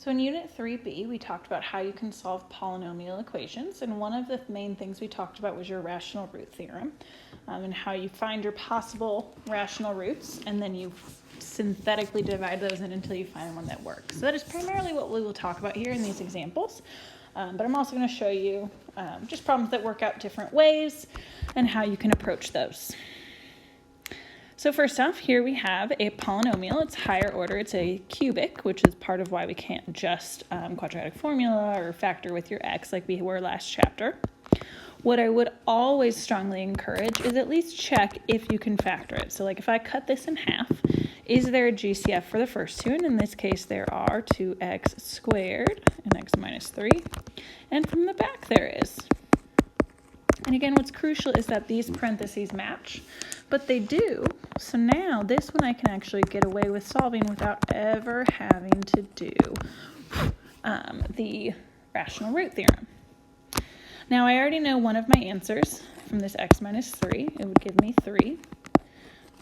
So in Unit 3B, we talked about how you can solve polynomial equations, and one of the main things we talked about was your rational root theorem, and how you find your possible rational roots, and then you synthetically divide those in until you find one that works. So that is primarily what we will talk about here in these examples, but I'm also going to show you just problems that work out different ways and how you can approach those. So first off, here we have a polynomial. It's higher order. It's a cubic, which is part of why we can't just quadratic formula or factor with your x like we were last chapter. What I would always strongly encourage is at least check if you can factor it. So like if I cut this in half, is there a GCF for the first two? And in this case, there are 2x squared and x minus 3. And from the back, there is. And again, what's crucial is that these parentheses match, but they do. So now this one I can actually get away with solving without ever having to do the rational root theorem. Now I already know one of my answers from this x minus 3. It would give me 3.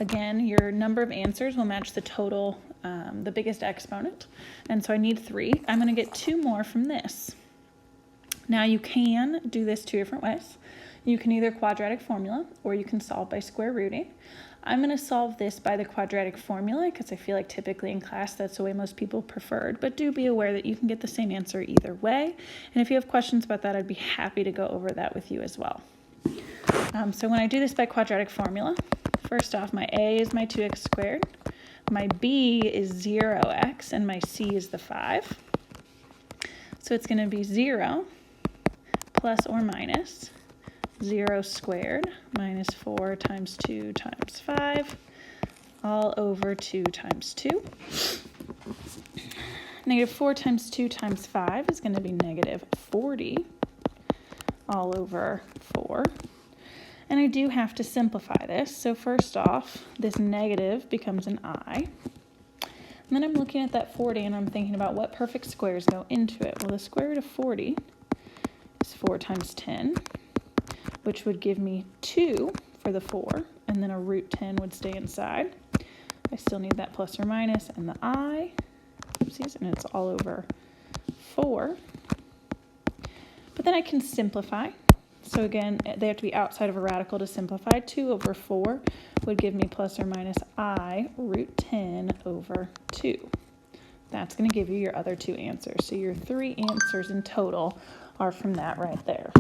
Again, your number of answers will match the total, the biggest exponent. And so I need 3. I'm going to get 2 more from this. Now you can do this 2 different ways. You can either quadratic formula or you can solve by square rooting. I'm going to solve this by the quadratic formula because I feel like typically in class that's the way most people preferred, but do be aware that you can get the same answer either way. And if you have questions about that, I'd be happy to go over that with you as well. So when I do this by quadratic formula, first off, my a is my 2x squared, my b is 0x, and my c is the 5. So it's going to be 0 plus or minus 0 squared minus 4 times 2 times 5 all over 2 times 2. Negative 4 times 2 times 5 is going to be negative 40 all over 4. And I do have to simplify this. So first off, this negative becomes an I. And then I'm looking at that 40 and I'm thinking about what perfect squares go into it. Well, the square root of 40 is 4 times 10. Which would give me 2 for the 4, and then a root 10 would stay inside. I still need that plus or minus, and the I, oopsies, and it's all over 4. But then I can simplify. So again, they have to be outside of a radical to simplify. 2 over 4 would give me plus or minus I root 10 over 2. That's going to give you your other 2 answers. So your 3 answers in total are from that right there.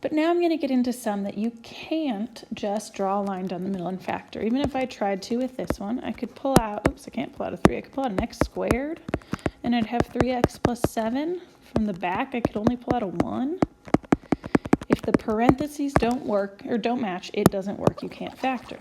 But now I'm going to get into some that you can't just draw a line down the middle and factor. Even if I tried to with this one, I could pull out, oops, I can't pull out a 3. I could pull out an x squared, and I'd have 3x plus 7. From the back, I could only pull out a 1. If the parentheses don't work, or don't match, it doesn't work. You can't factor.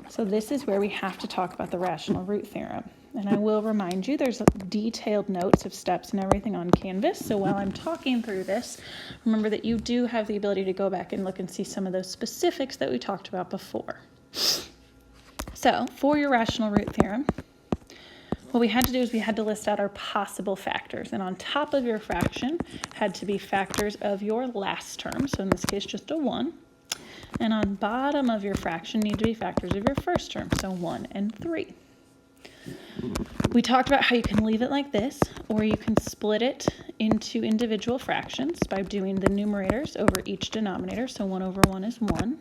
So this is where we have to talk about the rational root theorem. And I will remind you, there's detailed notes of steps and everything on Canvas. So while I'm talking through this, remember that you do have the ability to go back and look and see some of those specifics that we talked about before. So for your rational root theorem, what we had to do is we had to list out our possible factors. And on top of your fraction had to be factors of your last term. So in this case, just a 1. And on bottom of your fraction need to be factors of your first term. So 1 and 3. We talked about how you can leave it like this, or you can split it into individual fractions by doing the numerators over each denominator. So 1 over 1 is 1,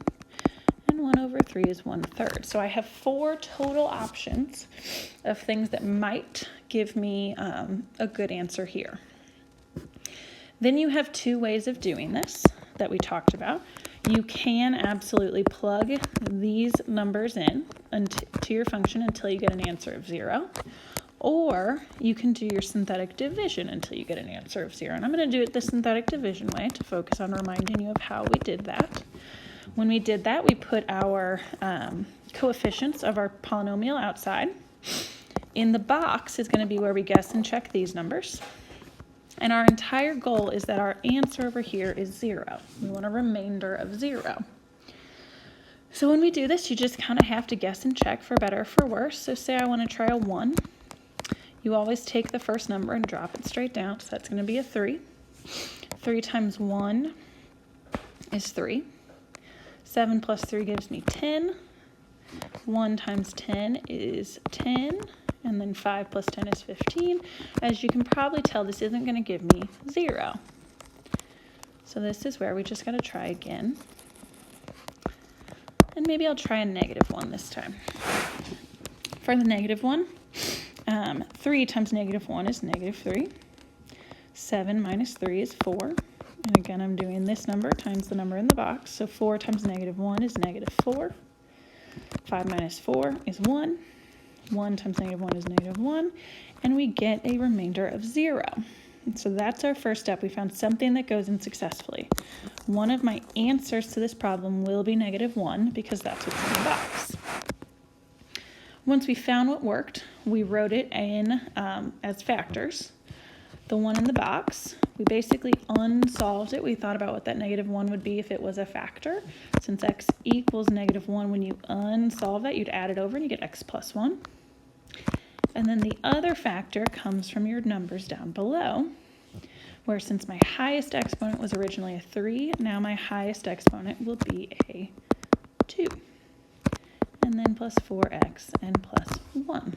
and 1 over 3 is 1/3. So I have 4 total options of things that might give me a good answer here. Then you have 2 ways of doing this that we talked about. You can absolutely plug these numbers in to your function until you get an answer of 0. Or you can do your synthetic division until you get an answer of 0. And I'm going to do it the synthetic division way to focus on reminding you of how we did that. When we did that, we put our coefficients of our polynomial outside. In the box is going to be where we guess and check these numbers. And our entire goal is that our answer over here is 0. We want a remainder of 0. So when we do this, you just kind of have to guess and check for better or for worse. So say I want to try a 1. You always take the first number and drop it straight down. So that's going to be a 3. 3 times 1 is 3. 7 plus 3 gives me 10. 1 times 10 is 10, and then 5 plus 10 is 15. As you can probably tell, this isn't going to give me 0. So this is where we just got to try again. And maybe I'll try a -1 this time. For the -1, 3 times -1 is -3. 7 minus 3 is 4. And again, I'm doing this number times the number in the box. So 4 times -1 is -4. 5 minus 4 is 1. 1 times -1 is -1. And we get a remainder of 0. And so that's our first step. We found something that goes in successfully. One of my answers to this problem will be -1 because that's what's in the box. Once we found what worked, we wrote it in as factors. The one in the box, we basically unsolved it. We thought about what that -1 would be if it was a factor. Since x equals -1, when you unsolve that, you'd add it over and you get x plus 1. And then the other factor comes from your numbers down below, where since my highest exponent was originally a 3, now my highest exponent will be a 2. And then plus 4x and plus 1.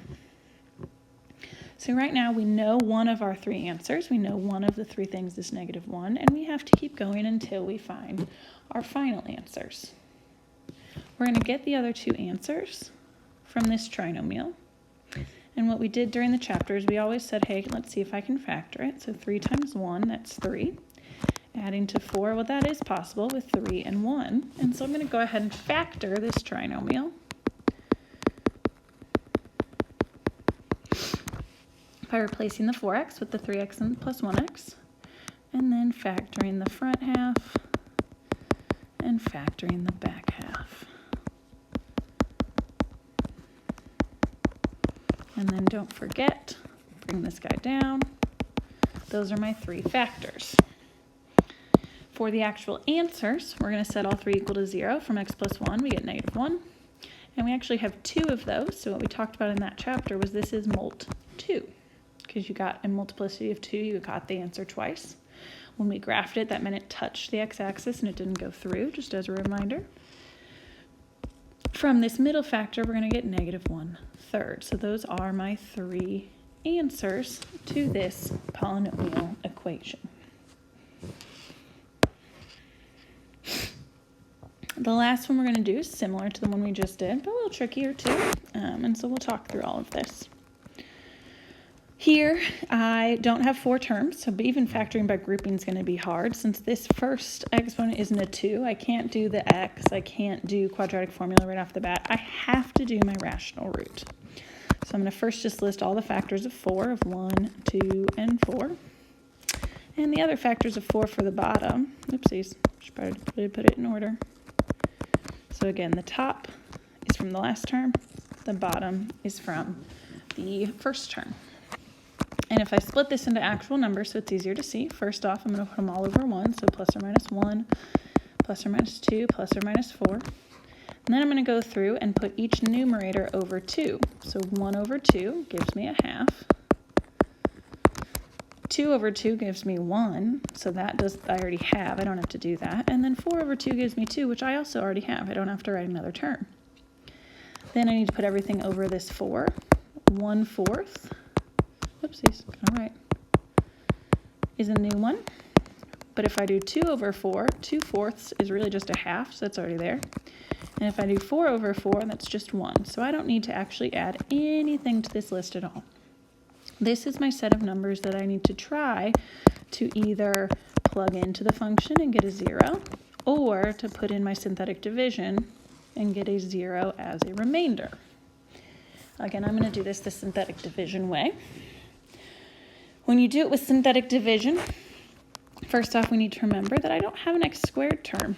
So right now we know one of our 3 answers. We know one of the 3 things is -1, and we have to keep going until we find our final answers. We're going to get the other 2 answers from this trinomial. And what we did during the chapter is we always said, hey, let's see if I can factor it. So 3 times 1, that's 3. Adding to 4, well, that is possible with 3 and 1. And so I'm going to go ahead and factor this trinomial. By replacing the 4x with the 3x and plus 1x. And then factoring the front half and factoring the back half. And then don't forget, bring this guy down. Those are my 3 factors. For the actual answers, we're going to set all 3 equal to 0. From x plus 1, we get -1. And we actually have 2 of those. So what we talked about in that chapter was this is mult 2. Because you got a multiplicity of 2, you got the answer twice. When we graphed it, that meant it touched the x-axis and it didn't go through, just as a reminder. From this middle factor, we're going to get -1/3. So those are my 3 answers to this polynomial equation. The last one we're going to do is similar to the one we just did, but a little trickier too. And so we'll talk through all of this. Here, I don't have 4 terms, so even factoring by grouping is going to be hard. Since this first exponent isn't a 2, I can't do the x, I can't do quadratic formula right off the bat. I have to do my rational root. So I'm going to first just list all the factors of 4, of 1, 2, and 4. And the other factors of 4 for the bottom. Oopsies, should probably put it in order. So again, the top is from the last term, the bottom is from the first term. And if I split this into actual numbers so it's easier to see, first off, I'm going to put them all over 1, so plus or minus 1, plus or minus 2, plus or minus 4. And then I'm going to go through and put each numerator over 2. So 1 over 2 gives me a half. 2 over 2 gives me 1, so that I already have, I don't have to do that. And then 4 over 2 gives me 2, which I also already have, I don't have to write another term. Then I need to put everything over this 4, 1/4. Oopsies, all right, is a new one. But if I do 2 over 4, 2/4 is really just a half, so that's already there. And if I do 4 over 4, that's just 1. So I don't need to actually add anything to this list at all. This is my set of numbers that I need to try to either plug into the function and get a 0, or to put in my synthetic division and get a 0 as a remainder. Again, I'm going to do this the synthetic division way. When you do it with synthetic division, first off, we need to remember that I don't have an x squared term.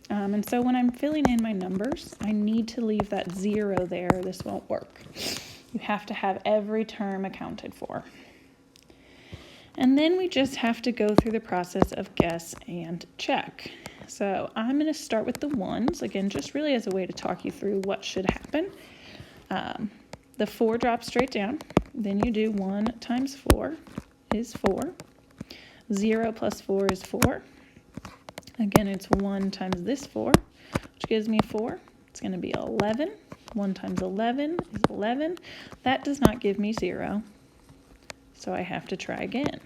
And so when I'm filling in my numbers, I need to leave that 0 there. This won't work. You have to have every term accounted for. And then we just have to go through the process of guess and check. So I'm going to start with the 1s, again, just really as a way to talk you through what should happen. The 4 drops straight down. Then you do 1 times 4 is 4. 0 plus 4 is 4. Again, it's 1 times this 4, which gives me 4. It's going to be 11. 1 times 11 is 11. That does not give me 0, so I have to try again.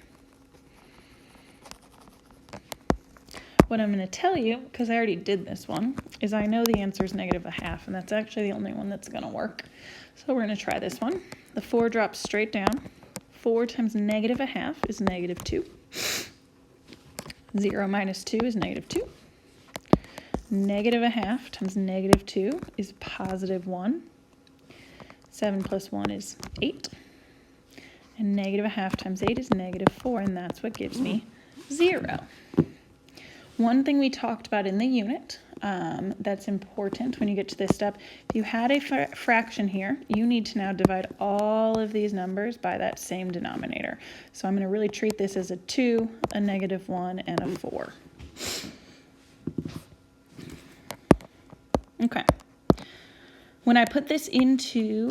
What I'm going to tell you, because I already did this one, is I know the answer is -1/2, and that's actually the only one that's going to work. So we're going to try this one. The 4 drops straight down. 4 times -1/2 is -2. 0 minus 2 is -2. -1/2 times -2 is +1. 7 plus 1 is 8. And -1/2 times 8 is -4, and that's what gives me 0. One thing we talked about in the unit that's important when you get to this step, if you had a fraction here, you need to now divide all of these numbers by that same denominator. So I'm going to really treat this as a 2, a -1, and a 4. Okay. When I put this into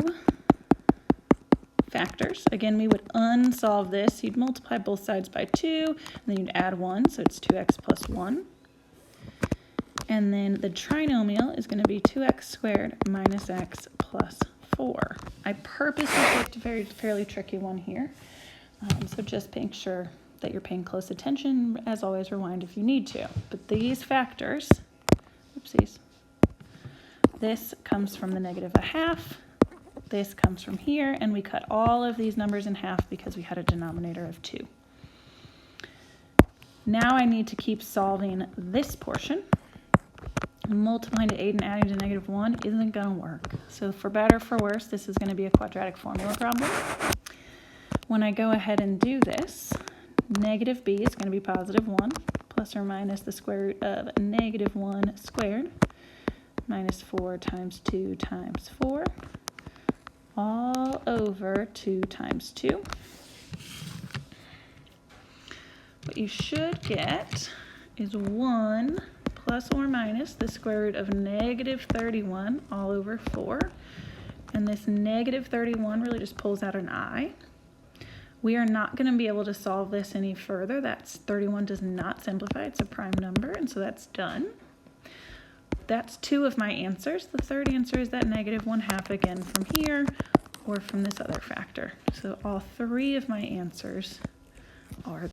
factors, again, we would unsolve this. You'd multiply both sides by 2, and then you'd add 1, so it's 2x plus 1. And then the trinomial is going to be 2x squared minus x plus 4. I purposely picked a fairly tricky one here, so just make sure that you're paying close attention. As always, rewind if you need to. But these factors, oopsies, this comes from the -1/2. This comes from here, and we cut all of these numbers in half because we had a denominator of 2. Now I need to keep solving this portion. Multiplying to 8 and adding to -1 isn't going to work. So for better or for worse, this is going to be a quadratic formula problem. When I go ahead and do this, negative b is going to be +1 plus or minus the square root of -1 squared minus 4 times 2 times 4. All over 2 times 2. What you should get is 1 plus or minus the square root of -31 all over 4. And this -31 really just pulls out an I. We are not going to be able to solve this any further. That's 31 does not simplify. It's a prime number, and so that's done. That's 2 of my answers. The third answer is that -1/2 again from here or from this other factor. So all 3 of my answers are